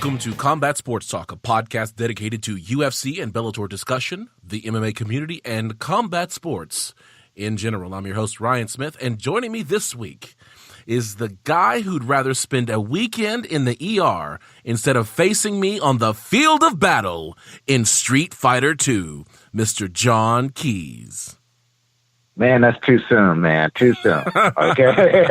Welcome to Combat Sports Talk, a podcast dedicated to UFC and Bellator discussion, the MMA community, and combat sports in general. I'm your host, Ryan Smith, and joining me this week is the guy who'd rather spend a weekend in the ER instead of facing me on the field of battle in Street Fighter II, Mr. John Keys. Man, that's too soon, man. Too soon. Okay.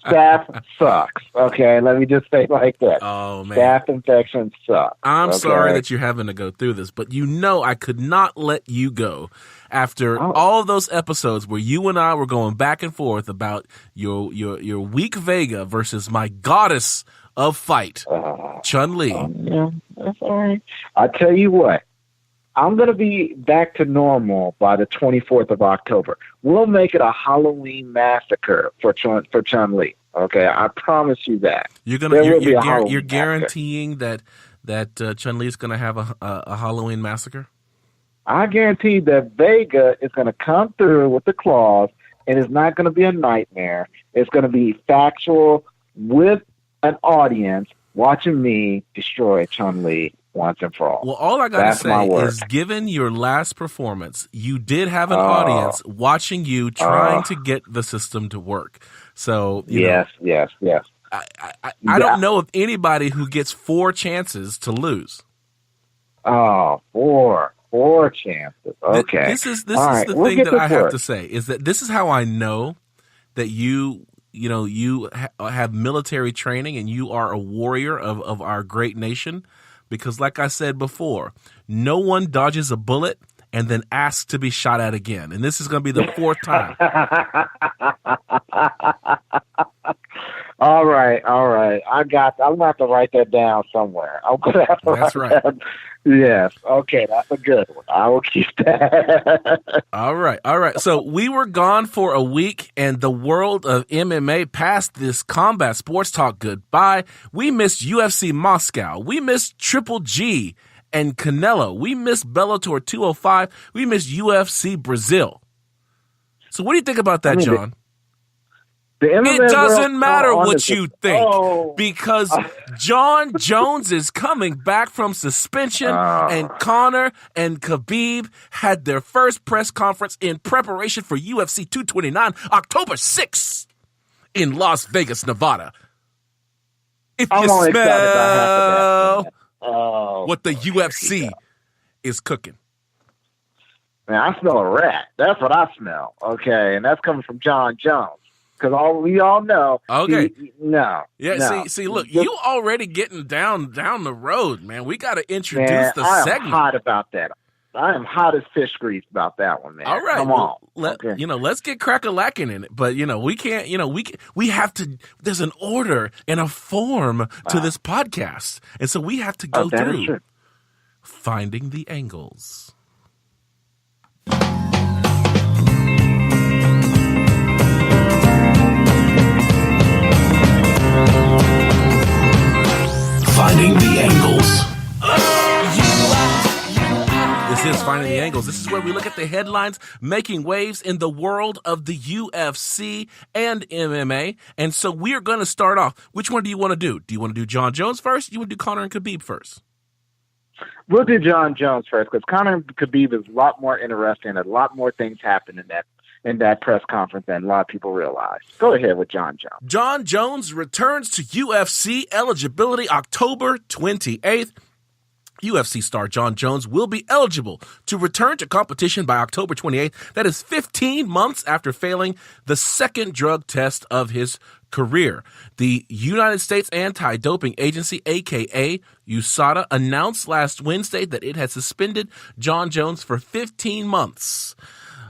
Staph sucks. Okay. Let me just say it like that. Oh, man. Staph infections suck. I'm sorry that you're having to go through this, but you know I could not let you go after all of those episodes where you and I were going back and forth about your weak Vega versus my goddess of fight, Chun-Li. Yeah, that's all right. I'll tell you what. I'm going to be back to normal by the 24th of October. We'll make it a Halloween massacre for Chun-Li. Okay, I promise you that. You're guaranteeing that Chun-Li is going to have a Halloween massacre? I guarantee that Vega is going to come through with the claws, and it's not going to be a nightmare. It's going to be factual with an audience watching me destroy Chun-Li once and for all. Well, all I got to say is, given your last performance, you did have an audience watching you trying to get the system to work. So, yes. I don't know of anybody who gets 4 chances to lose. Oh, four chances. Okay. This is the thing that I have to say, is that this is how I know that you have military training and you are a warrior of our great nation. Because like I said before, no one dodges a bullet and then asks to be shot at again. And this is going to be the 4th time. All right. I'm going to have to write that down somewhere. I'm going to have to That's right. That. Yes. Okay, that's a good one. I will keep that. All right. So we were gone for a week, and the world of MMA passed this combat sports talk goodbye. We missed UFC Moscow. We missed Triple G and Canelo. We missed Bellator 205. We missed UFC Brazil. So what do you think about that, John? It doesn't matter what you think, because Jon Jones is coming back from suspension, and Conor and Khabib had their first press conference in preparation for UFC 229, October 6th in Las Vegas, Nevada. If you smell what the UFC is cooking. Man, I smell a rat. That's what I smell. Okay, and that's coming from Jon Jones. Because we all know. Okay. No. See, look, you already getting down the road, man. We got to introduce the segment. I'm hot about that. I am hot as fish grease about that one, man. All right. Come on. Let's get crack-a-lacking in it. But, we can't, we have to, there's an order and a form to this podcast. And so we have to go through finding the angles. Finding the Angles. This is Finding the Angles. This is where we look at the headlines making waves in the world of the UFC and MMA. And so we are going to start off. Which one do you want to do? Do you want to do Jon Jones first? Do you want to do Conor and Khabib first? We'll do Jon Jones first, because Conor and Khabib is a lot more interesting. A lot more things happen in that press conference than a lot of people realize. Go ahead with Jon Jones. Jon Jones returns to UFC eligibility October 28th. UFC star Jon Jones will be eligible to return to competition by October 28th. That is 15 months after failing the second drug test of his career. The United States Anti-Doping Agency, aka USADA, announced last Wednesday that it had suspended Jon Jones for 15 months.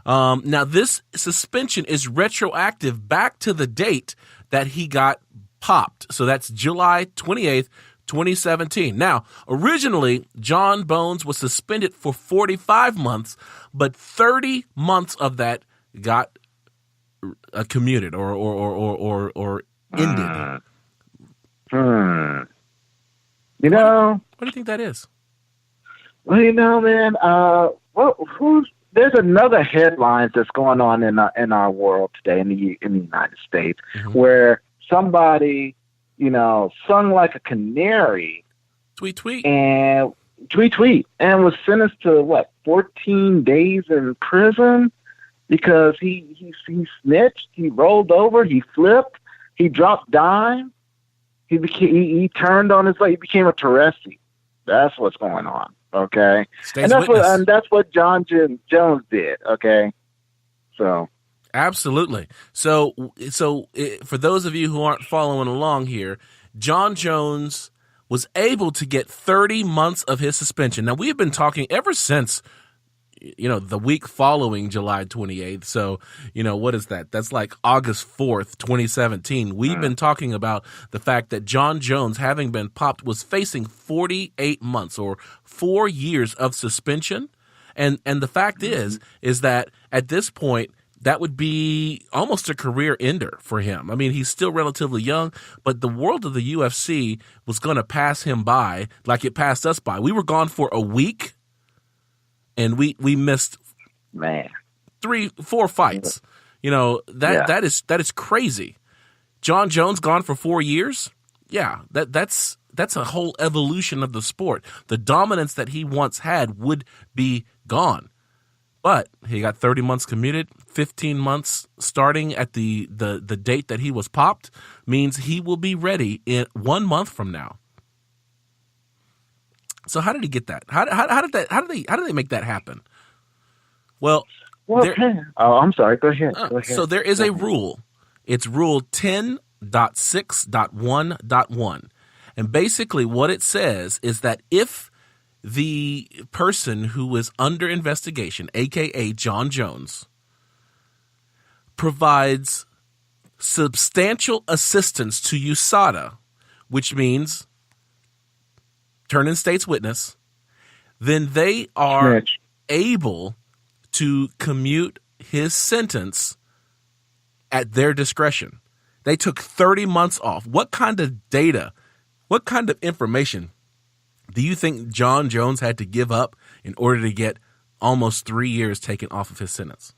Now, this suspension is retroactive back to the date that he got popped. So that's July 28th, 2017. Now, originally, Jon Jones was suspended for 45 months, but 30 months of that got commuted or ended. You know, what do you think that is? Well, man, there's another headline that's going on in our world today in the United States, where somebody, sung like a canary. Tweet, tweet. And tweet. And was sentenced to, 14 days in prison because he snitched, he rolled over, he flipped, he dropped dime. He turned on his leg. He became a Teresi. That's what's going on. Okay, and that's what Jon Jones did. Okay, so absolutely. So for those of you who aren't following along here, Jon Jones was able to get 30 months of his suspension. Now, we've been talking ever since, the week following July 28th. So, what is that? That's like August 4th, 2017. We've been talking about the fact that Jon Jones, having been popped, was facing 48 months or 4 years of suspension. And the fact is that at this point, that would be almost a career ender for him. I mean, he's still relatively young, but the world of the UFC was going to pass him by like it passed us by. We were gone for a week, and we missed 3-4 fights. That is crazy. Jon Jones gone for 4 years? Yeah, that's a whole evolution of the sport. The dominance that he once had would be gone. But he got 30 months commuted, 15 months starting at the date that he was popped, means he will be ready in 1 month from now. So how did he get that? How did they make that happen? Well, I'm sorry. Go ahead. So there is a rule. It's Rule 10.6.1.1. And basically what it says is that if the person who is under investigation, a.k.a. Jon Jones, provides substantial assistance to USADA, which means turn in state's witness, then they are able to commute his sentence at their discretion. They took 30 months off. What kind of data, what kind of information do you think Jon Jones had to give up in order to get almost 3 years taken off of his sentence?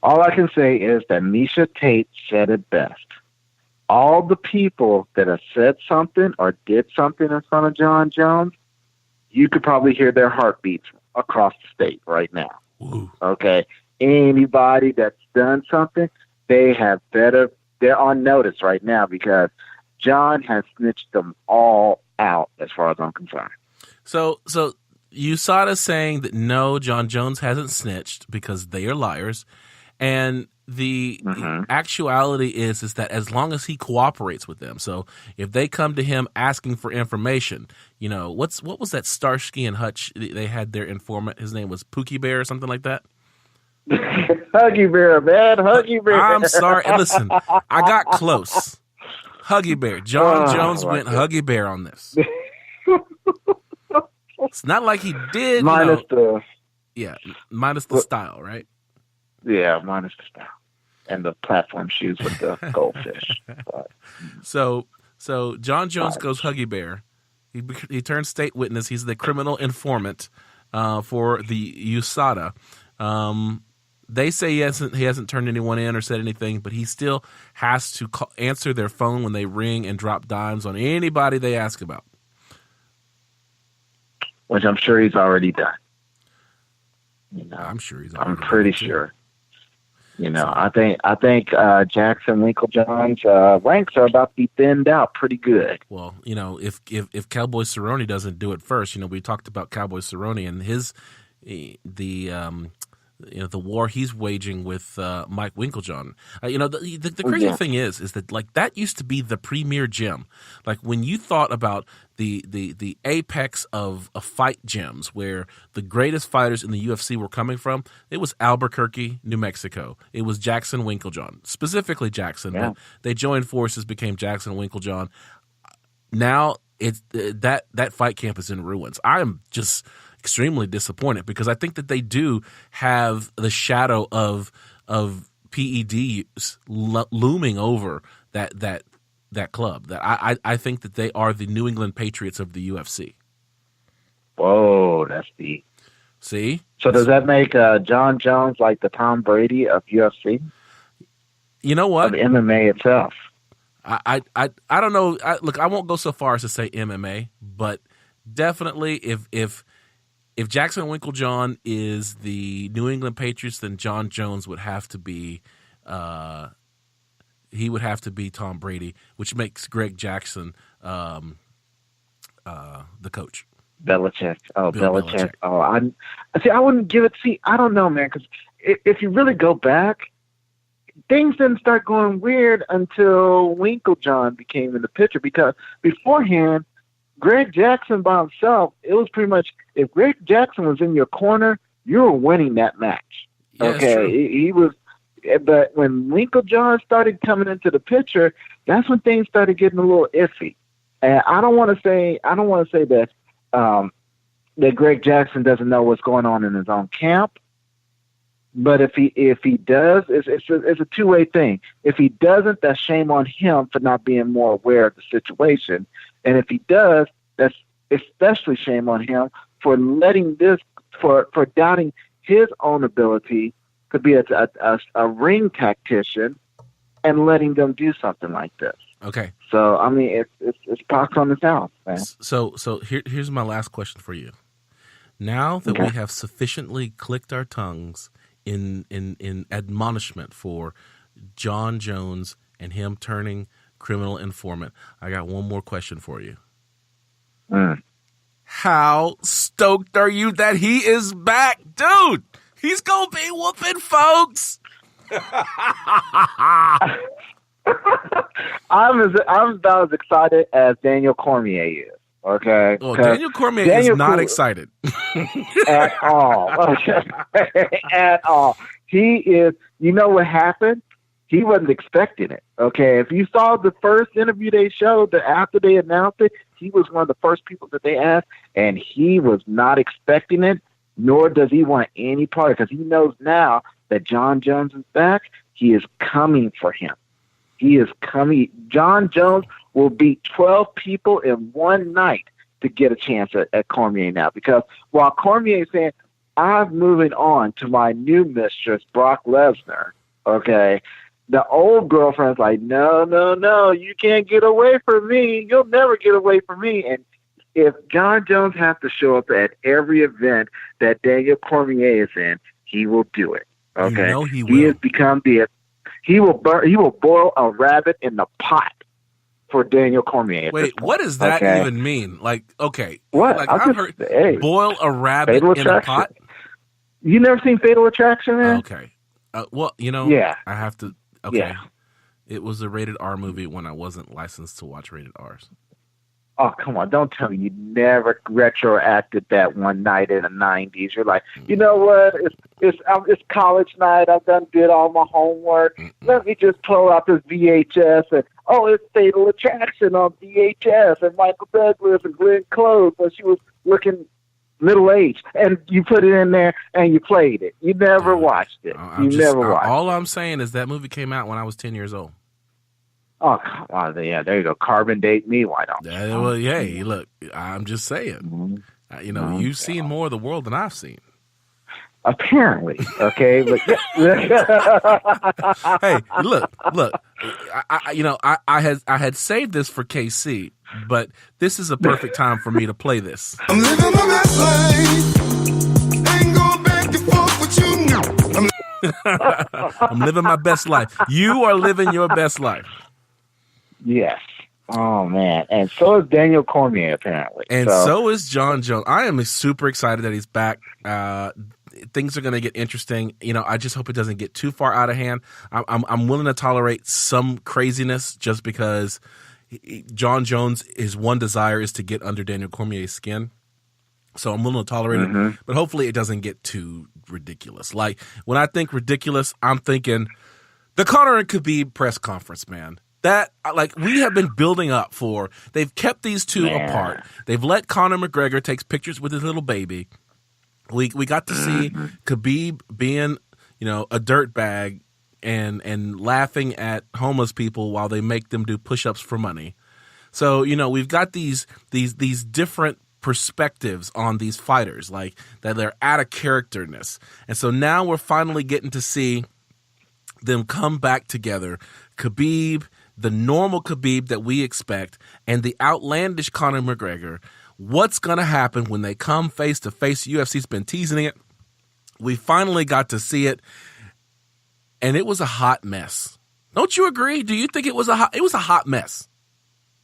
All I can say is that Misha Tate said it best. All the people that have said something or did something in front of Jon Jones, you could probably hear their heartbeats across the state right now. Ooh. Okay? Anybody that's done something, they're on notice right now because Jon has snitched them all out as far as I'm concerned. So USADA saying that no, Jon Jones hasn't snitched because they are liars. And the actuality is that as long as he cooperates with them, so if they come to him asking for information, what was that Starsky and Hutch? They had their informant. His name was Pookie Bear or something like that. Huggy Bear, man, Huggy Bear. I'm sorry. Listen, I got close. Huggy Bear. Jon Jones went Huggy Bear on this. It's not like he did. Minus the style, right? Yeah, minus the style. And the platform shoes with the goldfish. But, So Jon Jones goes Huggy Bear. He turns state witness. He's the criminal informant for the USADA. They say he hasn't turned anyone in or said anything, but he still has to answer their phone when they ring and drop dimes on anybody they ask about. Which I'm sure he's already done. I'm sure he's already I'm pretty sure. I think Jackson Winklejohn's ranks are about to be thinned out pretty good. Well, if Cowboy Cerrone doesn't do it first, we talked about Cowboy Cerrone and the war he's waging with Mike Winklejohn. The crazy thing is that that used to be the premier gym. Like when you thought about the apex of fight gyms where the greatest fighters in the UFC were coming from, it was Albuquerque, New Mexico. It was Jackson Winklejohn, specifically Jackson. Yeah. But they joined forces, became Jackson Winklejohn. Now it's that fight camp is in ruins. I am just extremely disappointed because I think that they do have the shadow of PED use looming over that club. That I think that they are the New England Patriots of the UFC. Whoa, that's deep. See? So does that make Jon Jones like the Tom Brady of UFC? You know what? Of MMA itself. I don't know. Look, I won't go so far as to say MMA, but definitely if Jackson Winklejohn is the New England Patriots, then Jon Jones would have to be he would have to be Tom Brady, which makes Greg Jackson the coach. Belichick. Oh, Bill Belichick. Oh, I wouldn't give it. See, I don't know, man, because if you really go back, things didn't start going weird until Winklejohn became in the picture, because beforehand, Greg Jackson by himself, it was pretty much, if Greg Jackson was in your corner, you were winning that match. Yeah, okay, he was. But when Winklejohn started coming into the picture, that's when things started getting a little iffy. And I don't want to say that that Greg Jackson doesn't know what's going on in his own camp. But if he does, it's a two-way thing. If he doesn't, that's shame on him for not being more aware of the situation. And if he does, that's especially shame on him for letting for doubting his own ability to be a ring tactician and letting them do something like this. Okay. So I mean, it's pox on his house, man. So here's my last question for you. Now that we have sufficiently clicked our tongues in admonishment for Jon Jones and him turning criminal informant, I got one more question for you. How stoked are you that he is back, dude? He's gonna be whooping folks. I'm about as excited as Daniel Cormier is. Okay. Well, Daniel Cormier is not excited at all. Okay. At all. He is. You know what happened? He wasn't expecting it. Okay. If you saw the first interview they showed, after they announced it, he was one of the first people that they asked, and he was not expecting it. Nor does he want any part, because he knows now that Jon Jones is back. He is coming for him. He is coming. Jon Jones will beat 12 people in one night to get a chance at Cormier now. Because while Cormier is saying, I'm moving on to my new mistress, Brock Lesnar, okay, the old girlfriend's like, no, you can't get away from me. You'll never get away from me. And if Jon Jones has to show up at every event that Daniel Cormier is in, he will do it. Okay, he will. He has become he will boil a rabbit in the pot for Daniel Cormier. Wait, what does that even mean? Like, okay, what? Like, I've heard boil a rabbit in a pot. You never seen Fatal Attraction, man? Okay, well, I have to. Okay, it was a rated R movie when I wasn't licensed to watch rated R's. Oh, come on. Don't tell me you never retroacted that one night in the 90s. You're like, you know what? It's college night. I've did all my homework. Let me just pull out this VHS and, it's Fatal Attraction on VHS and Michael Douglas and Glenn Close, but she was looking middle-aged. And you put it in there and you played it. You never watched it. Never watched it. All I'm saying is that movie came out when I was 10 years old. Oh, come on. Yeah, there you go. Carbon date me. Why don't you? Well, hey, look, I'm just saying. You've seen more of the world than I've seen. Apparently. Okay. But hey, look. I had saved this for KC, but this is a perfect time for me to play this. I'm living my best life. Ain't going back and forth with you. I'm living my best life. You are living your best life. Yes. Oh, man. And so is Daniel Cormier, apparently. And so is Jon Jones. I am super excited that he's back. Things are going to get interesting. I just hope it doesn't get too far out of hand. I'm willing to tolerate some craziness just because Jon Jones, his one desire is to get under Daniel Cormier's skin. So I'm willing to tolerate it. But hopefully it doesn't get too ridiculous. Like, when I think ridiculous, I'm thinking the Conor and Khabib press conference, man. That, like, we have been building up for. They've kept these two apart. They've let Conor McGregor take pictures with his little baby. We got to see Khabib being, a dirtbag and laughing at homeless people while they make them do push-ups for money. So, we've got these different perspectives on these fighters, like that they're out of characterness. And so now we're finally getting to see them come back together. Khabib the normal Khabib that we expect and the outlandish Conor McGregor. What's going to happen when they come face to face? UFC's been teasing it. We finally got to see it, and it was a hot mess. Don't you agree? Do you think it was a hot mess?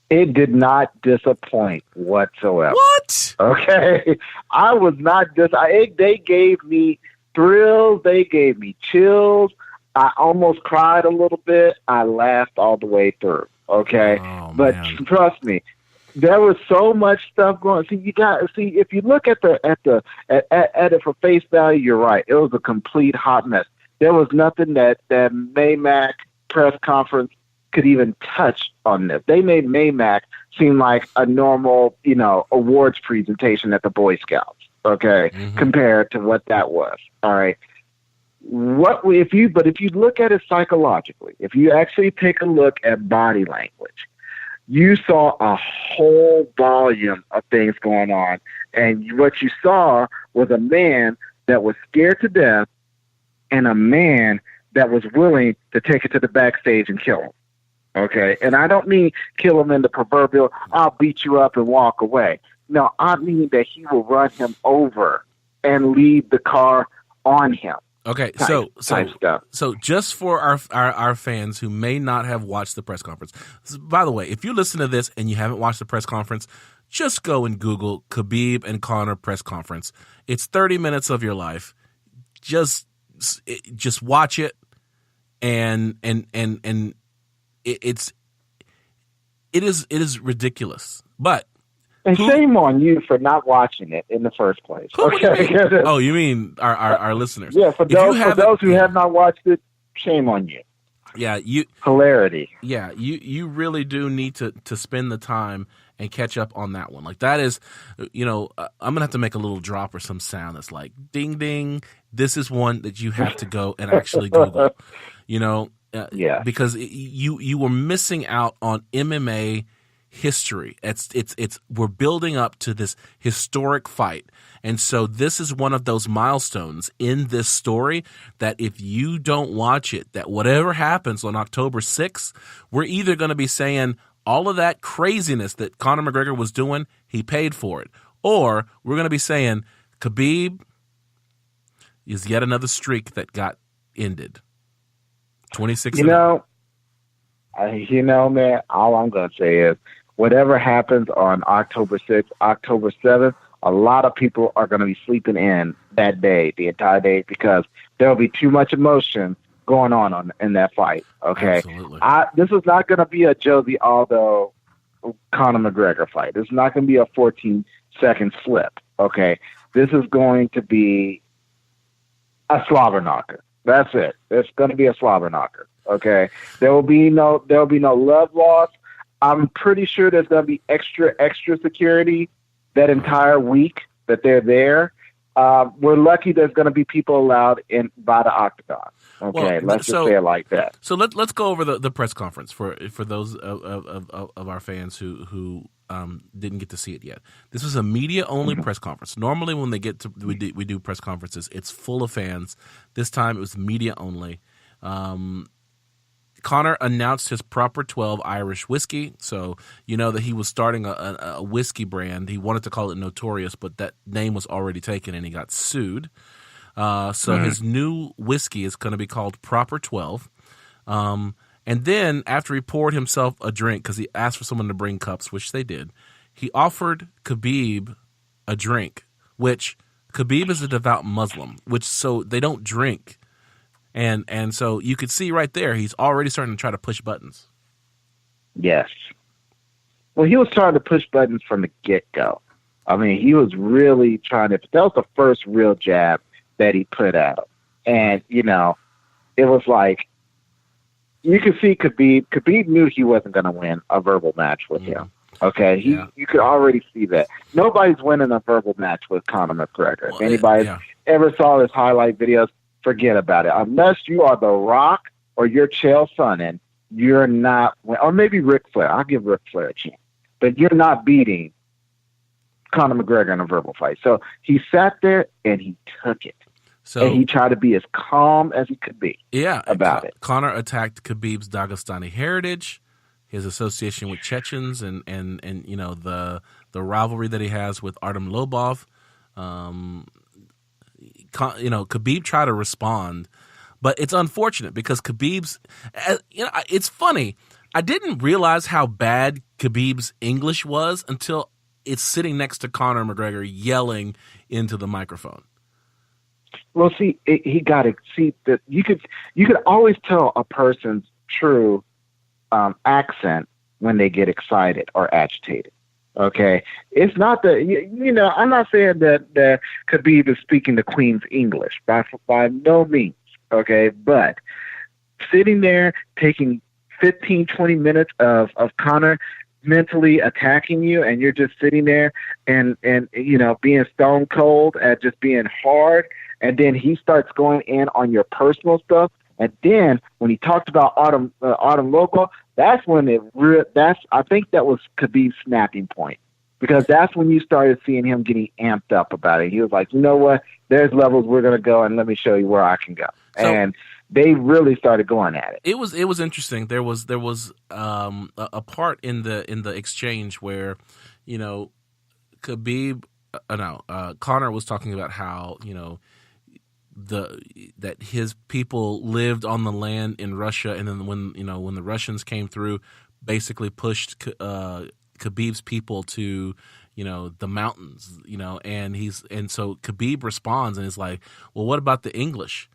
It did not disappoint whatsoever. What? Okay. I was not they gave me thrills. They gave me chills. I almost cried a little bit. I laughed all the way through. Okay. Oh, but man. Trust me, there was so much stuff going. If you look at it for face value, you're right. It was a complete hot mess. There was nothing that Maymac press conference could even touch on this. They made Maymac seem like a normal, awards presentation at the Boy Scouts, okay, compared to what that was. All right. If you look at it psychologically, if you actually take a look at body language, you saw a whole volume of things going on. And what you saw was a man that was scared to death and a man that was willing to take it to the backstage and kill him. Okay. And I don't mean kill him in the proverbial, I'll beat you up and walk away. No, I mean that he will run him over and leave the car on him. Okay, stuff. So just for our fans who may not have watched the press conference, by the way, if you listen to this and you haven't watched the press conference, just go and Google Khabib and Conor press conference. It's 30 minutes of your life. Just watch it, and it is ridiculous, but. And shame on you for not watching it in the first place. Okay. Oh, you mean our listeners? Yeah, for those who have not watched it, shame on you. Yeah, hilarity. Yeah, you really do need to spend the time and catch up on that one. Like that is, I'm gonna have to make a little drop or some sound that's like ding ding. This is one that you have to go and actually Google. Yeah, because you were missing out on MMA history. It's we're building up to this historic fight. And so this is one of those milestones in this story that if you don't watch it, that whatever happens on October 6th, we're either going to be saying all of that craziness that Conor McGregor was doing, he paid for it. Or we're going to be saying Khabib is yet another streak that got ended. 26. Man, all I'm going to say is whatever happens on October 6th, October 7th, a lot of people are going to be sleeping in that day, the entire day, because there'll be too much emotion going on in that fight. Okay. Absolutely. This is not going to be a Josie Aldo Conor McGregor fight. This is not going to be a 14-second flip. Okay. This is going to be a slobber knocker. That's it. It's going to be a slobber knocker. Okay. There will be no love lost. I'm pretty sure there's going to be extra security that entire week that they're there. We're lucky there's going to be people allowed in by the octagon. Okay, let's just say it like that. So let's go over the press conference for those of our fans who didn't get to see it yet. This was a media only press conference. Normally when we do press conferences, it's full of fans. This time it was media only. Conor announced his Proper 12 Irish whiskey, so you know that he was starting a whiskey brand. He wanted to call it Notorious, but that name was already taken and he got sued. So his new whiskey is going to be called Proper 12. And then after he poured himself a drink, because he asked for someone to bring cups, which they did, he offered Khabib a drink, which Khabib is a devout Muslim, so they don't drink. And so you could see right there, he's already starting to try to push buttons. Yes. Well, he was trying to push buttons from the get-go. I mean, he was really trying to – that was the first real jab that he put at him. And, it was like you could see Khabib knew he wasn't going to win a verbal match with him. Okay? You could already see that. Nobody's winning a verbal match with Conor McGregor. If anybody ever saw his highlight videos, forget about it. Unless you are The Rock or you're Chael Sonnen, you're not, or maybe Ric Flair. I'll give Ric Flair a chance. But you're not beating Conor McGregor in a verbal fight. So he sat there and he took it. And he tried to be as calm as he could be about it. Conor attacked Khabib's Dagestani heritage. his association with Chechens and you know the rivalry that he has with Artem Lobov. You know, Khabib tried to respond, but it's unfortunate because Khabib's, you know, it's funny. I didn't realize how bad Khabib's English was until it's sitting next to Conor McGregor yelling into the microphone. Well, see, he got it. See, that you could always tell a person's true accent when they get excited or agitated. Okay, it's not that you know. I'm not saying that Khabib is speaking the Queen's English by no means. Okay, but sitting there taking 15, 20 minutes of Conor mentally attacking you, and you're just sitting there and you know being stone cold at just being hard, and then he starts going in on your personal stuff, and then when he talked about Artem Lobov. That's when I think that was Khabib's snapping point, because that's when you started seeing him getting amped up about it. He was like, you know what? There's levels we're going to go, and let me show you where I can go. So, and they really started going at it. It was interesting. There was a part in the exchange where, you know, Conor was talking about how, you know, that his people lived on the land in Russia, and then when the Russians came through, basically pushed Khabib's people to, you know, the mountains, you know, and so Khabib responds and is like, well, what about the English?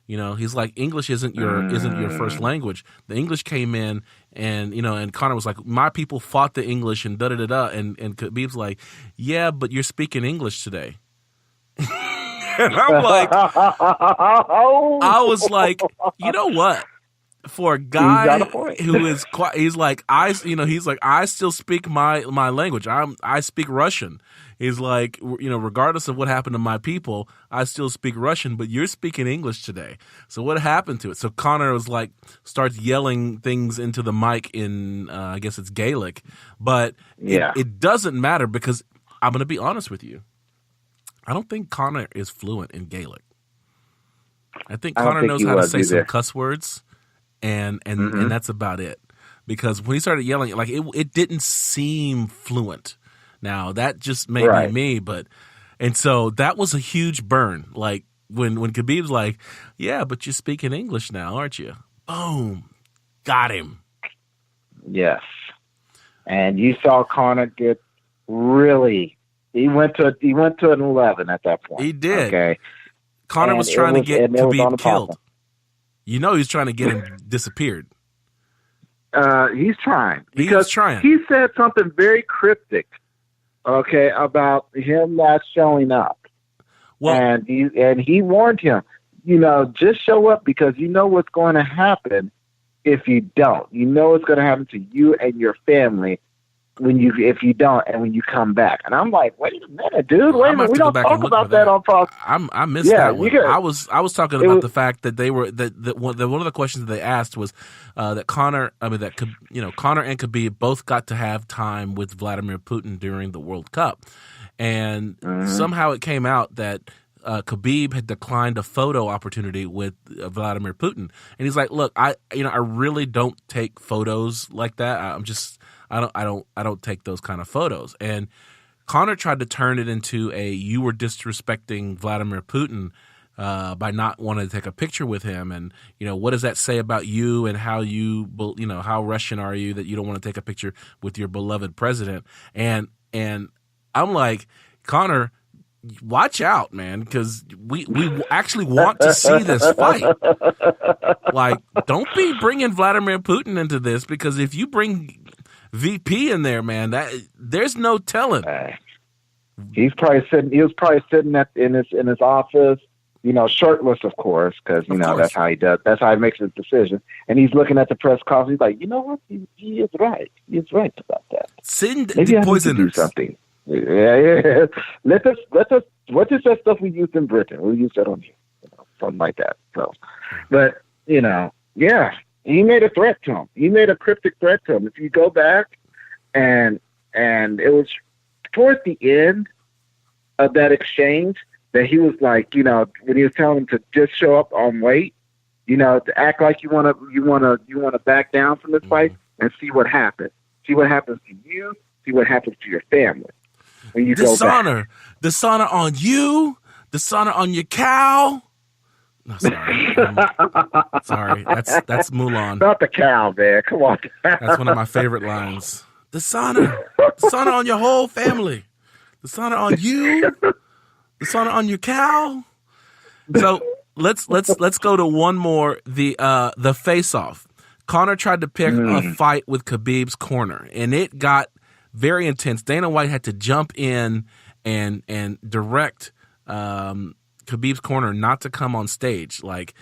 You know, he's like, English isn't your first language. The English came in, and you know, and Conor was like, my people fought the English and da-da-da-da, and Khabib's like, yeah, but you're speaking English today. And I'm like, I was like, you know what? For a guy who is quite, he's like, I still speak my language. I speak Russian. He's like, you know, regardless of what happened to my people, I still speak Russian, but you're speaking English today. So what happened to it? So Conor was like, starts yelling things into the mic in, I guess it's Gaelic, but it doesn't matter, because I'm going to be honest with you. I don't think Conor is fluent in Gaelic. I think Conor knows how to say some cuss words, and that's about it. Because when he started yelling, like it didn't seem fluent. Now that just may be me, and so that was a huge burn. Like when Khabib's like, "Yeah, but you're speaking English now, aren't you?" Boom, got him. Yes, and you saw Conor get really. He went to an 11 at that point. He did. Okay. Conor was trying to get Khabib killed. You know, he's trying to get him disappeared. He's trying. Because he said something very cryptic, okay, about him not showing up. Well, and he warned him, you know, just show up, because you know what's going to happen if you don't. You know what's going to happen to you and your family if you don't, and when you come back. And I'm like, wait a minute, dude. Wait a minute. We don't talk about that on Fox. I missed that one. I was talking about the fact that they were that one of the questions that they asked was that Conor and Khabib both got to have time with Vladimir Putin during the World Cup, and somehow it came out that Khabib had declined a photo opportunity with Vladimir Putin, and he's like, "Look, I really don't take photos like that. I don't take those kind of photos." And Conor tried to turn it into you were disrespecting Vladimir Putin by not wanting to take a picture with him, and you know, what does that say about you and how how Russian are you that you don't want to take a picture with your beloved president? And I'm like, Conor, watch out, man, because we actually want to see this fight. Like, don't be bringing Vladimir Putin into this, because if you bring VP in there, man, there's no telling. He was probably sitting in his office, you know, shirtless, of course, because you know that's how he does. That's how he makes his decision. And he's looking at the press conference. He's like, you know what? He is right. He is right about that. Send Maybe the poisoners. Do something. Yeah. Let us. What is that stuff we used in Britain? We'll use that on you, something like that. So, but you know, yeah, he made a threat to him. He made a cryptic threat to him. If you go back, and it was towards the end of that exchange that he was like, you know, when he was telling him to just show up on weight, you know, to act like you want to back down from this fight. and see what happens. See what happens to you. See what happens to your family when you go back. Dishonor on you. Dishonor on your cow. No, sorry. Sorry. That's Mulan. Not the cow, man. Come on. That's one of my favorite lines. Dishonor on your whole family. Dishonor on you. Dishonor on your cow. So let's go to one more. The face off. Conor tried to pick a fight with Khabib's corner, and it got very intense. Dana White had to jump in and direct Khabib's corner not to come on stage. Like,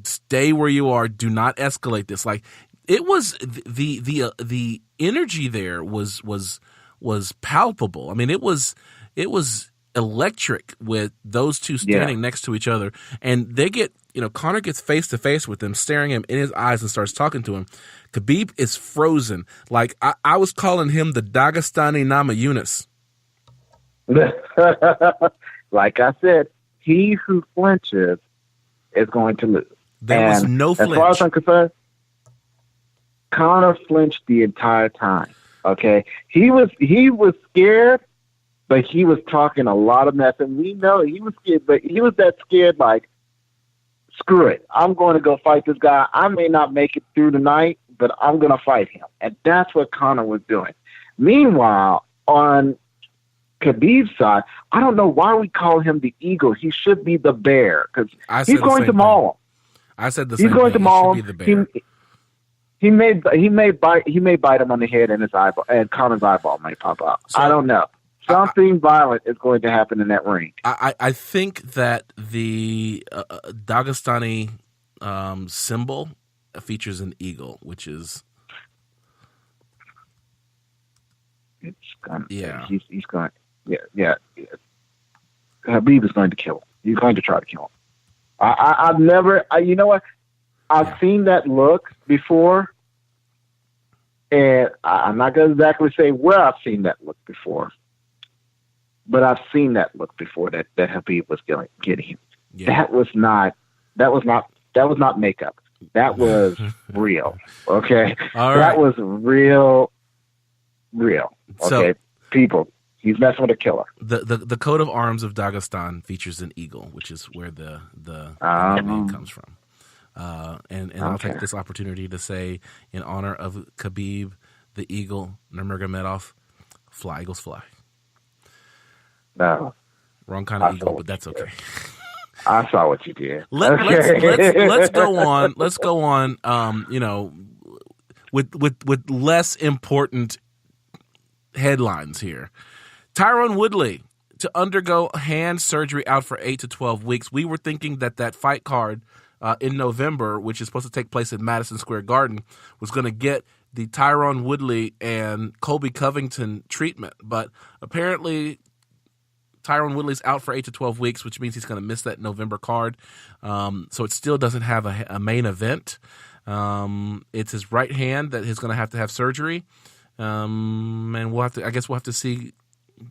stay where you are. Do not escalate this. Like, it was the energy there was palpable. I mean, it was electric with those two standing next to each other, and they get, Conor gets face to face with him, staring him in his eyes and starts talking to him. Khabib is frozen. Like, I was calling him the Dagestani Nama Yunus. Like I said, he who flinches is going to lose. There was no flinch. As far as I'm concerned, Conor flinched the entire time. Okay, he was scared, but he was talking a lot of mess, and we know he was scared. But he was that scared, like, screw it, I'm going to go fight this guy. I may not make it through the night, but I'm going to fight him, and that's what Conor was doing. Meanwhile, on Khabib's side, I don't know why we call him the eagle. He should be the bear, because he's going to maul him. I said the same thing. He's going to maul him. him. He may bite him on the head, and his eyeball, and Conor's eyeball may pop out. So, I don't know. Something violent is going to happen in that ring. I think that the Dagestani symbol features an eagle, which is he's going. Yeah. Khabib is going to kill him. He's going to try to kill him. I've never. You know what? I've seen that look before, and I'm not going to exactly say where I've seen that look before, but I've seen that look before that Khabib was getting him. Yeah. That was not makeup. That was real. Okay, that was real. Okay, so, people. He's messing with a killer. The coat of arms of Dagestan features an eagle, which is where the name comes from. And I'll take this opportunity to say, in honor of Khabib, the eagle, Nurmagomedov, fly, Eagles fly. No. Wrong kind of eagle, but that's okay. I saw what you did. Let's go on. Let's go on. With less important headlines here. Tyron Woodley to undergo hand surgery, out for 8 to 12 weeks. We were thinking that fight card in November, which is supposed to take place at Madison Square Garden, was going to get the Tyron Woodley and Colby Covington treatment. But apparently Tyron Woodley's out for 8 to 12 weeks, which means he's going to miss that November card. So it still doesn't have a main event. It's his right hand that he's going to have surgery. And we'll have to see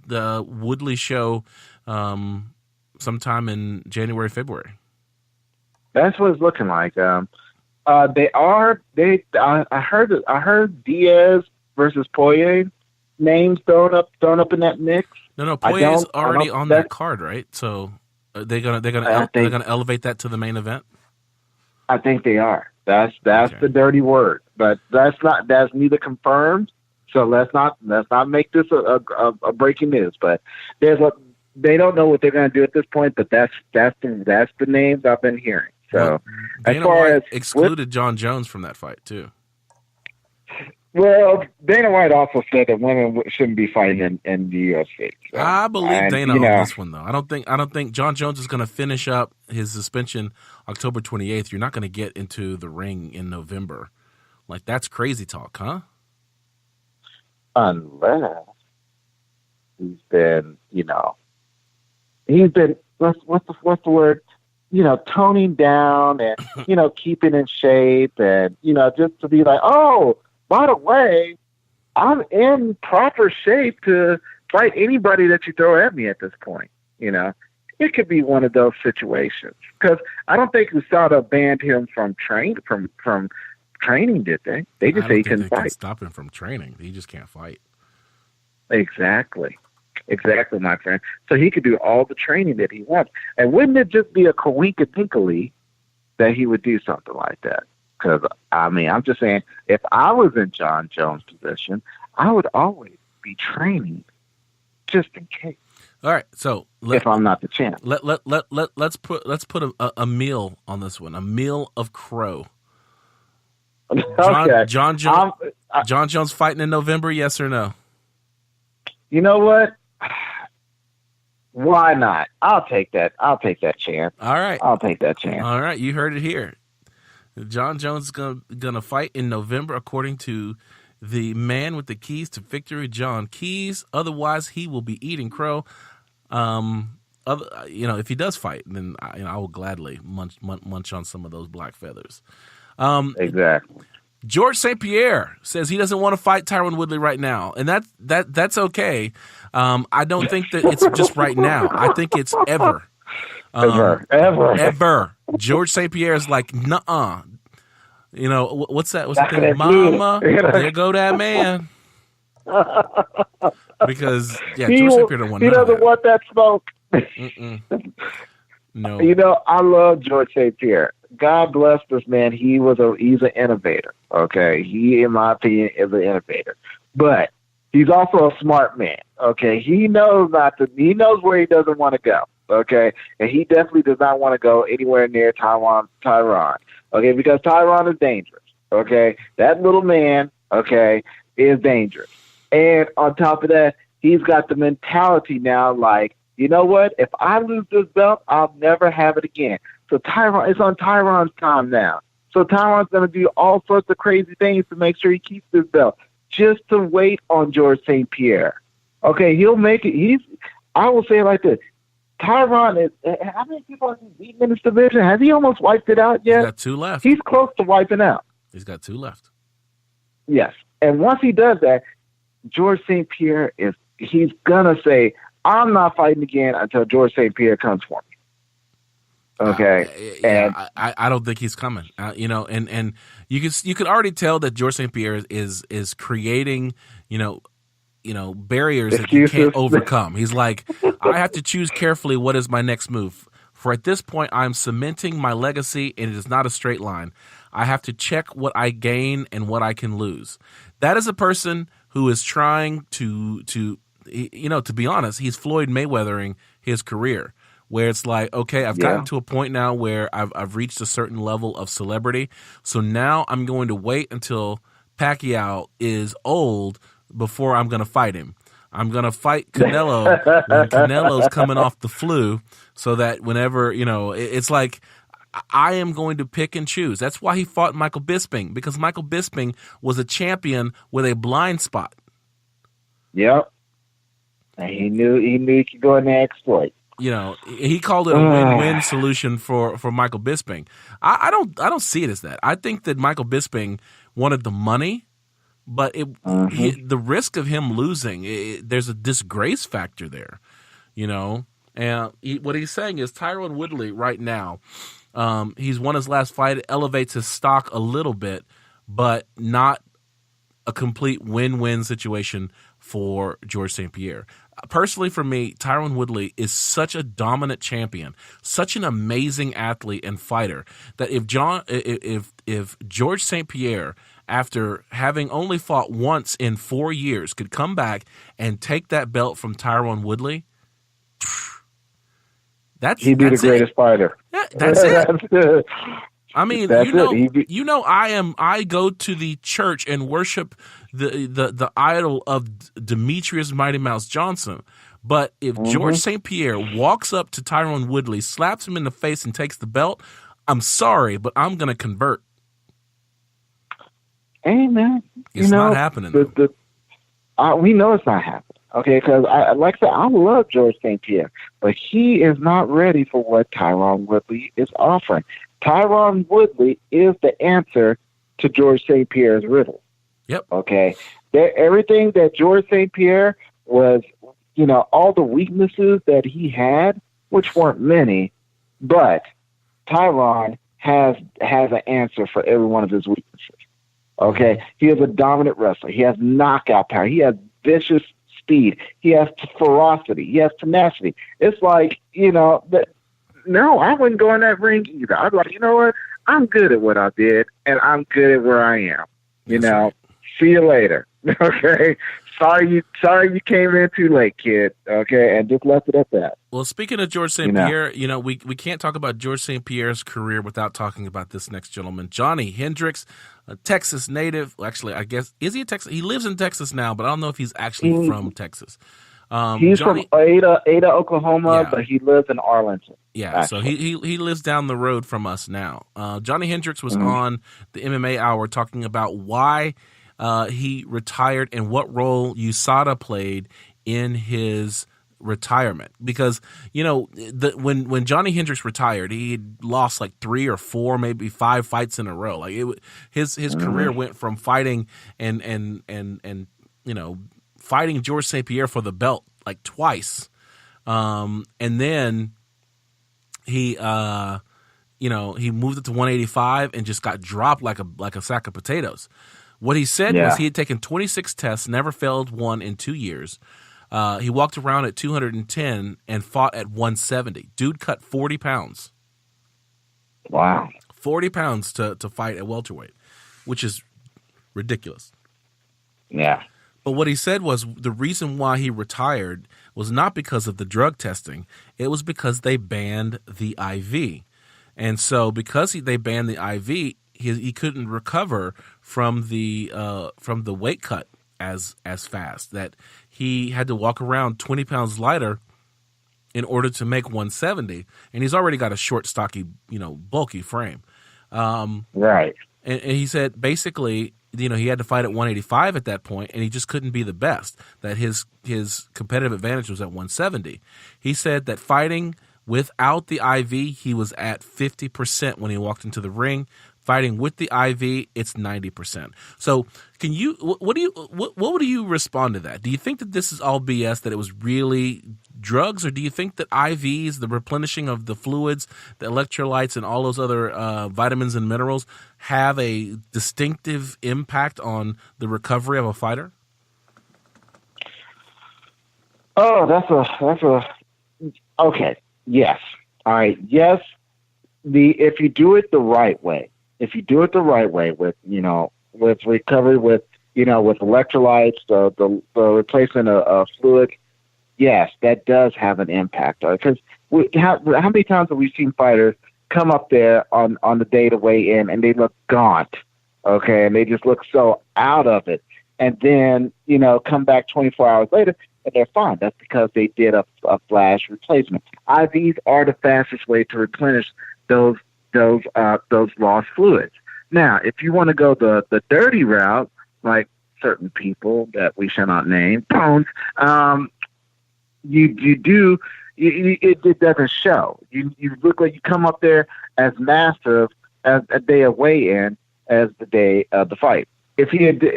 the Woodley show sometime in January, February. That's what it's looking like. I heard Diaz versus Poirier names thrown up in that mix. No, Poirier's already on that card, right? So they're gonna elevate that to the main event. I think they are. That's okay. The dirty word, but that's neither confirmed. So let's not make this a breaking news. But they don't know what they're going to do at this point. But that's the names I've been hearing. So Dana White excluded Jon Jones from that fight too. Well, Dana White also said that women shouldn't be fighting in the UFC. So, I believe Dana on this one though. I don't think Jon Jones is going to finish up his suspension October 28th. You're not going to get into the ring in November. Like, that's crazy talk, huh? Unless he's been what's the word? Toning down and, keeping in shape and, just to be like, oh, by the way, I'm in proper shape to fight anybody that you throw at me at this point. It could be one of those situations, because I don't think USADA banned him from training, did they? They just say he couldn't They can fight. stop him from training. He just can't fight. Exactly, my friend. So he could do all the training that he wants. And wouldn't it just be a coinkydinkley that he would do something like that? Because, I mean, I'm just saying, if I was in Jon Jones' position, I would always be training just in case. All right, so if I'm not the champ. Let's put a meal on this one. A meal of crow. Okay. Jon Jones fighting in November, yes or no? You know what? Why not? I'll take that chance. All right. I'll take that chance. All right, you heard it here. Jon Jones is gonna fight in November, according to the man with the keys to victory, John Keys. Otherwise, he will be eating crow. If he does fight, then I will gladly munch on some of those black feathers. Exactly. George St. Pierre says he doesn't want to fight Tyron Woodley right now, and that's okay. I don't think that it's just right now. I think it's ever. Ever. George St. Pierre is like, nuh-uh. What's that? What's that? Mama, there go that man. Because George St. Pierre don't want. He doesn't want that smoke. No. I love George St. Pierre. God bless this man. He's an innovator. Okay, he, in my opinion, is an innovator. But he's also a smart man. Okay, he knows where he doesn't want to go. Okay, and he definitely does not want to go anywhere near Tyron. Okay, because Tyron is dangerous. Okay, that little man, okay, is dangerous. And on top of that, he's got the mentality now, like, you know what? If I lose this belt, I'll never have it again. So it's on Tyron's time now. So Tyron's going to do all sorts of crazy things to make sure he keeps this belt, just to wait on George St. Pierre. Okay, he'll make it. I will say it like this. Tyron is, how many people has he beaten in this division? Has he almost wiped it out yet? He's got 2 left. He's close to wiping out. He's got 2 left. Yes. And once he does that, George St. Pierre he's going to say, I'm not fighting again until George St. Pierre comes for me. Okay. I don't think he's coming. And you could already tell that George St. Pierre is creating, barriers that you can't overcome. He's like, I have to choose carefully what is my next move. For at this point, I'm cementing my legacy, and it is not a straight line. I have to check what I gain and what I can lose. That is a person who is trying to be honest, he's Floyd Mayweathering his career, where it's like, okay, I've gotten to a point now where I've reached a certain level of celebrity. So now I'm going to wait until Pacquiao is old before I'm going to fight him. I'm going to fight Canelo when Canelo's coming off the flu, so that whenever, it's like, I am going to pick and choose. That's why he fought Michael Bisping, because Michael Bisping was a champion with a blind spot. Yep. And he knew he could go in there and exploit. He called it a win-win solution for Michael Bisping. I don't see it as that. I think that Michael Bisping wanted the money, but the risk of him losing, there's a disgrace factor there, And what he's saying is Tyron Woodley right now, he's won his last fight. It elevates his stock a little bit, but not a complete win-win situation for George St. Pierre. Personally, for me, Tyron Woodley is such a dominant champion, such an amazing athlete and fighter, that if George St. Pierre, after having only fought once in 4 years, could come back and take that belt from Tyron Woodley, he'd be the greatest fighter. Yeah, that's it. I mean, I go to the church and worship the idol of Demetrius Mighty Mouse Johnson. But if George St. Pierre walks up to Tyron Woodley, slaps him in the face, and takes the belt, I'm sorry, but I'm going to convert. Hey, man. It's not happening. We know it's not happening. Okay, because like I said, I love George St. Pierre, but he is not ready for what Tyron Woodley is offering. Tyron Woodley is the answer to George St. Pierre's riddle. Yep. Okay. Everything that George St. Pierre was, all the weaknesses that he had, which weren't many, but Tyron has an answer for every one of his weaknesses. Okay, he is a dominant wrestler. He has knockout power. He has vicious speed. He has ferocity. He has tenacity. It's like, no, I wouldn't go in that ring either. I'd be like, you know what? I'm good at what I did, and I'm good at where I am. Right. See you later. Okay. Sorry you came in too late, kid. Okay, and just left it at that. Well, speaking of George St. Pierre, we can't talk about George St. Pierre's career without talking about this next gentleman, Johnny Hendricks, a Texas native. Actually, I guess, is he a Texas? He lives in Texas now, but I don't know if he's actually from Texas. He's from Ada, Oklahoma, but he lives in Arlington. Yeah, actually. So he lives down the road from us now. Johnny Hendricks was on the MMA Hour talking about why he retired and what role USADA played in his retirement. Because, when Johnny Hendricks retired, he had lost like 3 or 4, maybe 5 fights in a row. Like his career went from fighting and fighting George St. Pierre for the belt like twice. And then he moved it to 185 and just got dropped like a sack of potatoes. What he said was he had taken 26 tests, never failed one in 2 years. He walked around at 210 and fought at 170. Dude cut 40 pounds. Wow. 40 pounds to fight at welterweight, which is ridiculous. Yeah. But what he said was the reason why he retired was not because of the drug testing. It was because they banned the IV. And so because they banned the IV, he couldn't recover from the weight cut as fast, that he had to walk around 20 pounds lighter in order to make 170. And he's already got a short, stocky, bulky frame. Right. And he said basically, he had to fight at 185 at that point, and he just couldn't be the best, that his competitive advantage was at 170. He said that fighting without the IV, he was at 50% when he walked into the ring. Fighting with the IV, it's 90%. So, what do you respond to that? Do you think that this is all BS, that it was really drugs, or do you think that IVs, the replenishing of the fluids, the electrolytes, and all those other vitamins and minerals have a distinctive impact on the recovery of a fighter? Oh, that's a okay. Yes. All right. Yes. If you do it the right way. If you do it the right way with recovery, with electrolytes, the replacement of fluid, yes, that does have an impact. Because how many times have we seen fighters come up there on the day to weigh in and they look gaunt, okay, and they just look so out of it, and then come back 24 hours later and they're fine. That's because they did a flash replacement. IVs are the fastest way to replenish those lost fluids. Now, if you want to go the dirty route, like certain people that we shall not name, Bones, it doesn't show. You look like you come up there as massive as a day of weigh-in as the day of the fight.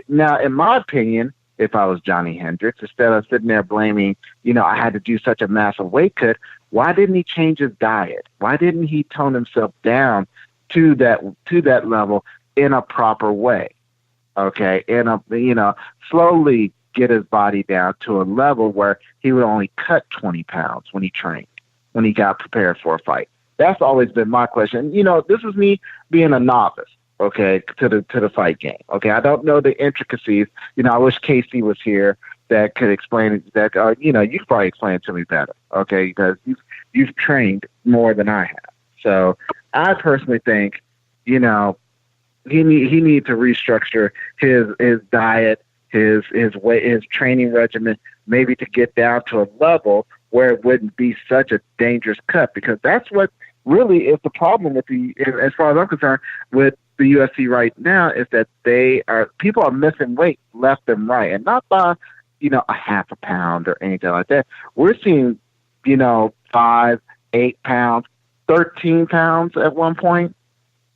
Now, in my opinion, if I was Johnny Hendricks, instead of sitting there blaming, I had to do such a massive weight cut, why didn't he change his diet? Why didn't he tone himself down to that level in a proper way? Okay, slowly get his body down to a level where he would only cut 20 pounds when he trained, when he got prepared for a fight. That's always been my question. This is me being a novice, okay, to the fight game. Okay, I don't know the intricacies. I wish Casey was here that could explain it. That you could probably explain it to me better. Okay, because you've trained more than I have. So I personally think, he needs to restructure his diet, his weight, his training regimen, maybe to get down to a level where it wouldn't be such a dangerous cut, because that's what really is the problem with as far as I'm concerned, with the UFC right now, is that people are missing weight left and right, and not by a half a pound or anything like that. We're seeing 5, 8 pounds, 13 pounds at one point.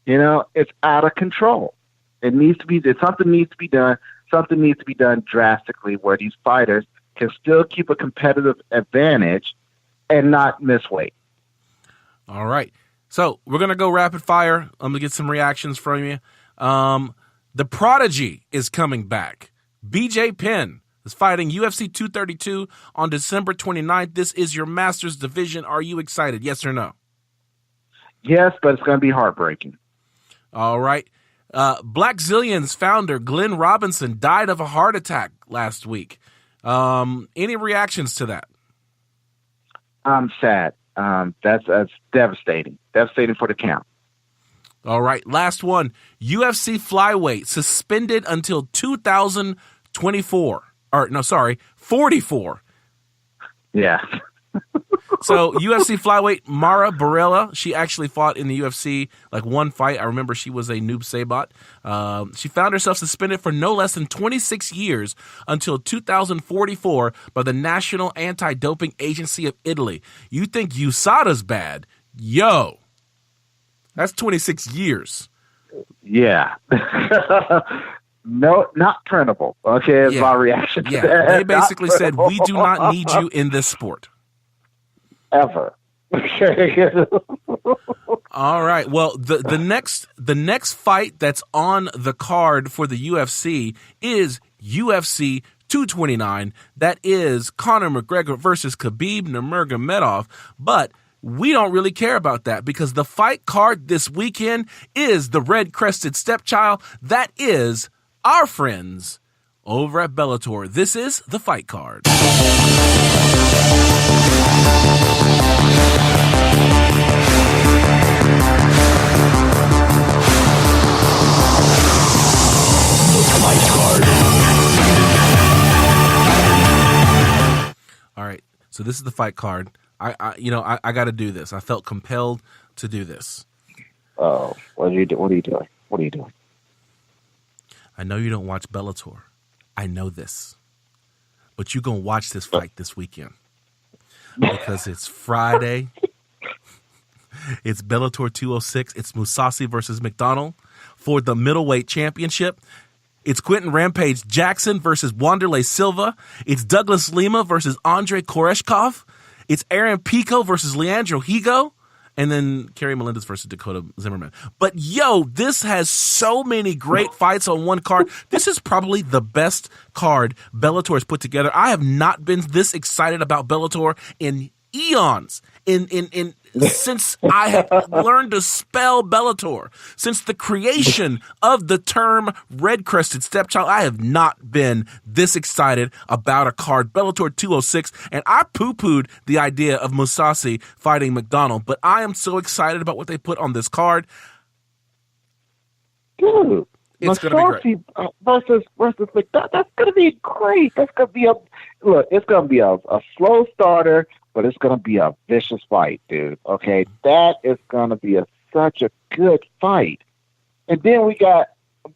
It's out of control. Something needs to be done. Something needs to be done drastically, where these fighters can still keep a competitive advantage and not miss weight. All right. So we're going to go rapid fire. I'm going to get some reactions from you. The Prodigy is coming back. BJ Penn is fighting UFC 232 on December 29th. This is your Masters division. Are you excited? Yes or no? Yes, but it's going to be heartbreaking. All right. Black Zillion's founder, Glenn Robinson, died of a heart attack last week. Any reactions to that? I'm sad. That's devastating. Devastating for the camp. All right. Last one. UFC flyweight suspended until 2024. 44. Yeah. So UFC flyweight Mara Barella, she actually fought in the UFC, like one fight. I remember she was a noob sabot. She found herself suspended for no less than 26 years until 2044 by the National Anti-Doping Agency of Italy. You think USADA's bad? Yo, that's 26 years. Yeah. No, not printable. Okay, is my reaction to that. They basically said, we do not need you in this sport. Ever. All right. Well, the next fight that's on the card for the UFC is UFC 229. That is Conor McGregor versus Khabib Nurmagomedov. But we don't really care about that because the fight card this weekend is the red-crested stepchild. That is our friends over at Bellator. This is the fight card. All right, so this is the fight card. I got to do this. I felt compelled to do this. Oh, what are you doing? I know you don't watch Bellator. I know this. But you're going to watch this fight this weekend. Because it's Friday. It's Bellator 206. It's Mousasi versus MacDonald for the middleweight championship. It's Quentin Rampage Jackson versus Wanderlei Silva. It's Douglas Lima versus Andrei Koreshkov. It's Aaron Pico versus Leandro Higo. And then Kerry Melendez versus Dakota Zimmerman. But, yo, this has so many great fights on one card. This is probably the best card Bellator has put together. I have not been this excited about Bellator in eons. Since I have learned to spell Bellator, since the creation of the term red-crested stepchild, I have not been this excited about a card, Bellator 206, and I poo-pooed the idea of Mousasi fighting MacDonald, but I am so excited about what they put on this card. Dude, it's going to be great. Versus MacDonald, that's going to be great. That's going to be it's going to be a slow starter, but it's going to be a vicious fight, dude. Okay, that is going to be such a good fight. And then we got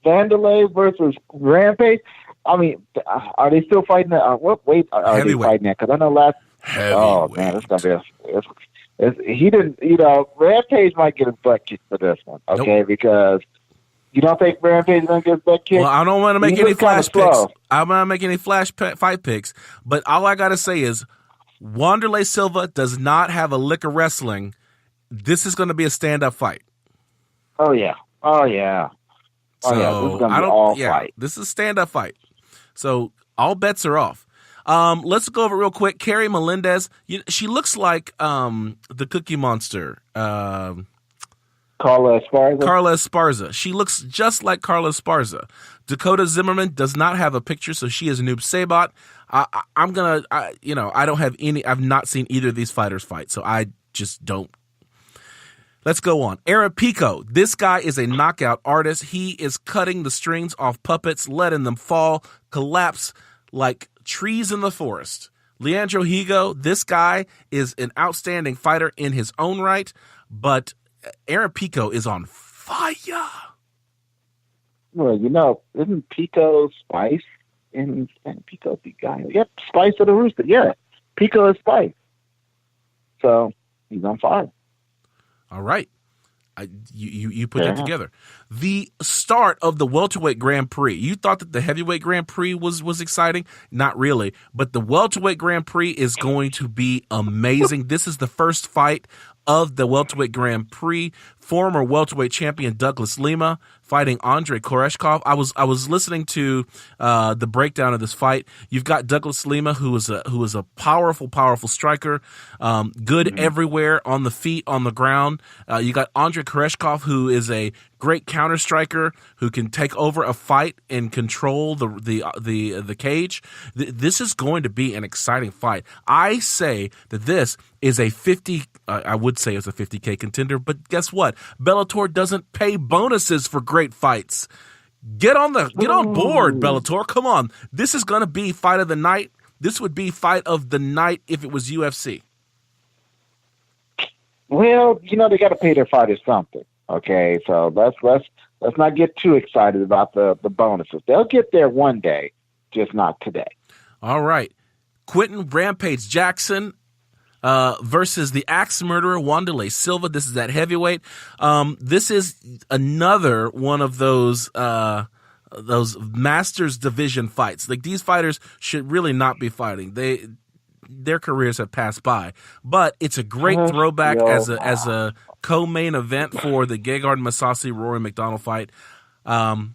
Wanderlei versus Rampage. I mean, are they still fighting that? What weight are they fighting at? Because I know last. Heavyweight. Oh man, it's going to be. He didn't. Rampage might get his butt kicked for this one. Okay, Nope. Because. You don't think Rampage is going to get his butt kicked? Well, I don't want to make any flash picks. I'm not making any fight picks. But all I got to say is Wanderlei Silva does not have a lick of wrestling. This is going to be a stand-up fight. Oh, yeah. This is going to be all fight. This is a stand-up fight. So all bets are off. Let's go over it real quick. Kerry Melendez, she looks like the Cookie Monster. Carla Esparza. She looks just like Carla Esparza. Dakota Zimmerman does not have a picture, so she is a noob sabot. I don't have any. I've not seen either of these fighters fight, so I just don't. Let's go on. Aaron Pico. This guy is a knockout artist. He is cutting the strings off puppets, letting them fall, collapse like trees in the forest. Leandro Higo. This guy is an outstanding fighter in his own right, but Aaron Pico is on fire. Well, isn't Pico Spice? And Pico's the guy. Yep, Spice of the Rooster. Yeah, Pico is Spice. So he's on fire. All right. You put that together. The start of the welterweight Grand Prix. You thought that the heavyweight Grand Prix was exciting? Not really. But the welterweight Grand Prix is going to be amazing. This is the first fight of the welterweight Grand Prix, former welterweight champion Douglas Lima fighting Andrei Koreshkov. I was listening to the breakdown of this fight. You've got Douglas Lima, who is a powerful striker, good everywhere, on the feet, on the ground. You got Andrei Koreshkov, who is a great counter striker who can take over a fight and control the cage. This is going to be an exciting fight. I say that this is a 50. I would say it's a 50K contender, but guess what? Bellator doesn't pay bonuses for great fights. Get on board, Bellator. Come on. This is going to be fight of the night. This would be fight of the night if it was UFC. Well, they got to pay their fighters something. Okay, so let's not get too excited about the bonuses. They'll get there one day, just not today. All right. Quentin Rampage Jackson versus the Axe Murderer Wanderlei Silva. This is at heavyweight. This is another one of those Masters division fights. Like, these fighters should really not be fighting. Their careers have passed by, but it's a great throwback as a co-main event for the Gegard Mousasi Rory MacDonald fight. I'm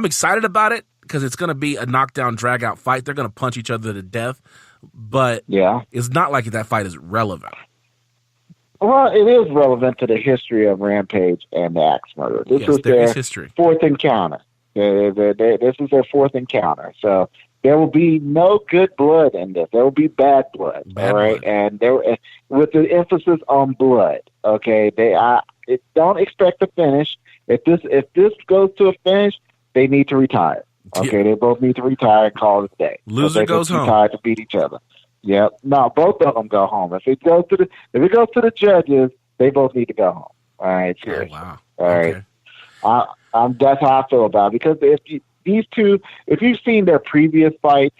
excited about it because it's going to be a knockdown drag out fight. They're going to punch each other to death, but it's not like that fight is relevant. Well, it is relevant to the history of Rampage and the Axe Murderer. This is their fourth encounter. This is their fourth encounter. So there will be no good blood in this. There will be bad blood. All right, and with the emphasis on blood. Okay, don't expect a finish. If this goes to a finish, they need to retire. Okay, they both need to retire and call it a day. Loser goes home. Tired to beat each other. Yep. No, both of them go home. If it goes to the judges, they both need to go home. All right. Seriously. Oh, wow. All right. That's how I feel about it, because if you've seen their previous fights,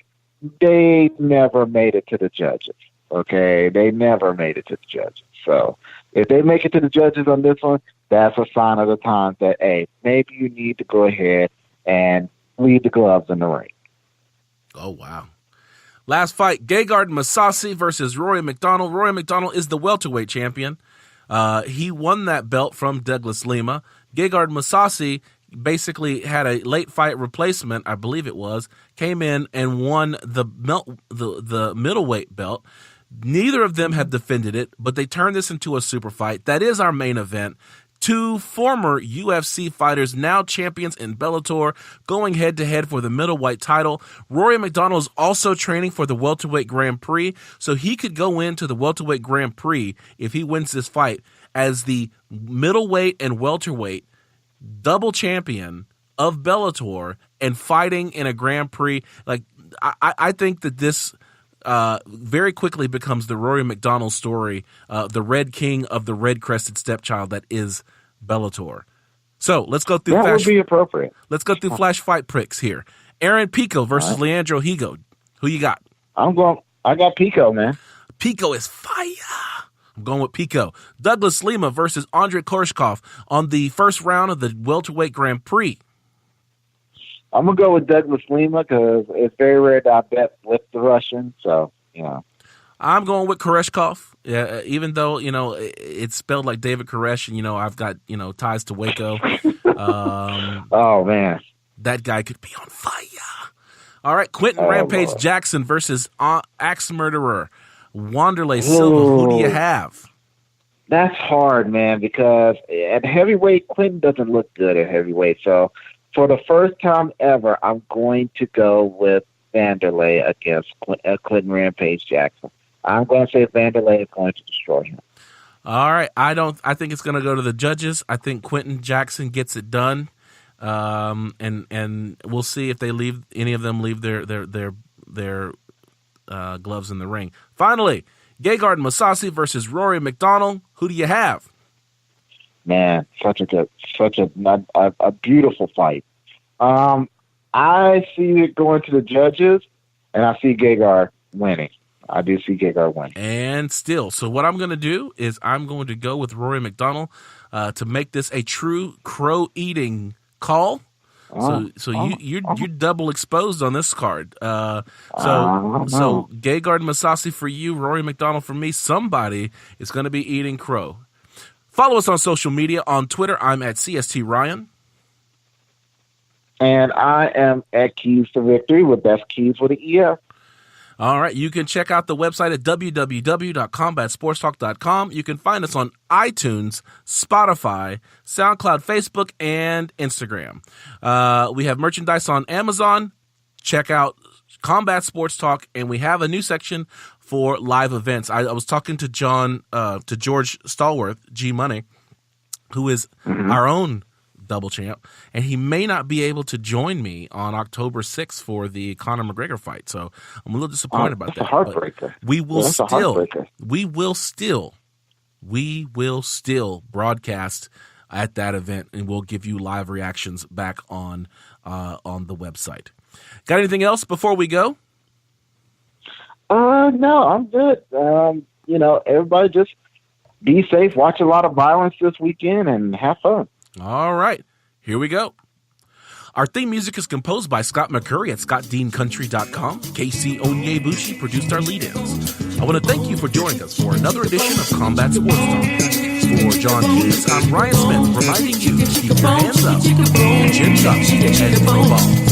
they never made it to the judges. Okay, they never made it to the judges. So if they make it to the judges on this one, that's a sign of the times that, hey, maybe you need to go ahead and leave the gloves in the ring. Oh, wow. Last fight, Gegard Mousasi versus Rory MacDonald. Rory MacDonald is the welterweight champion. He won that belt from Douglas Lima. Gegard Mousasi basically had a late fight replacement, I believe it was, came in and won the middleweight belt. Neither of them have defended it, but they turned this into a super fight. That is our main event. Two former UFC fighters, now champions in Bellator, going head-to-head for the middleweight title. Rory MacDonald is also training for the welterweight Grand Prix, so he could go into the welterweight Grand Prix if he wins this fight as the middleweight and welterweight double champion of Bellator and fighting in a Grand Prix. Like, I think that this very quickly becomes the Rory MacDonald story, the Red King of the red-crested stepchild that is Bellator. So let's go through. That would be appropriate. Let's go through flash fight pricks here. Aaron Pico versus Leandro Higo. Who you got? I got Pico, man. Pico is fire. I'm going with Pico. Douglas Lima versus Andrei Koreshkov on the first round of the welterweight Grand Prix. I'm going to go with Douglas Lima because it's very rare that I bet with the Russian. So, I'm going with Koreshkov. Yeah, even though, it's spelled like David Koresh and, I've got, ties to Waco. Oh, man. That guy could be on fire. All right, Quentin Rampage Jackson versus Axe Murderer Wanderlei Silva. Who do you have? That's hard, man, because at heavyweight, Quentin doesn't look good at heavyweight. So for the first time ever, I'm going to go with Wanderlei against Quentin Rampage Jackson. I'm going to say Wanderlei is going to destroy him. All right. I think it's going to go to the judges. I think Quentin Jackson gets it done. And we'll see if they leave any of them leave their gloves in the ring. Finally, Gegard Mousasi versus Rory MacDonald. Who do you have? Man, such a beautiful fight. I see it going to the judges, and I see Gegard winning. I do see Gegard winning. And still, so what I'm going to do is I'm going to go with Rory MacDonald to make this a true crow-eating call. You're double exposed on this card. So Gegard Mousasi for you, Rory MacDonald for me. Somebody is going to be eating crow. Follow us on social media. On Twitter, I'm at CST Ryan. And I am at Keys to Victory with Best Keys with an EF. All right. You can check out the website at www.combatsportstalk.com. You can find us on iTunes, Spotify, SoundCloud, Facebook, and Instagram. We have merchandise on Amazon. Check out Combat Sports Talk, and we have a new section for live events. I was talking to George Stallworth, G Money, who is our own double champ, and he may not be able to join me on October 6th for the Conor McGregor fight. So I'm a little disappointed about that. That's a heartbreaker. We will still broadcast at that event, and we'll give you live reactions back on the website. Got anything else before we go? No, I'm good. Everybody just be safe, watch a lot of violence this weekend, and have fun. All right, here we go. Our theme music is composed by Scott McCurry at scottdeancountry.com. Casey Onyebuchi produced our lead-ins. I want to thank you for joining us for another edition of Combat Sports Talk. For Jon Jones, I'm Ryan Smith, reminding you to keep your hands up, your chin up, and throw balls.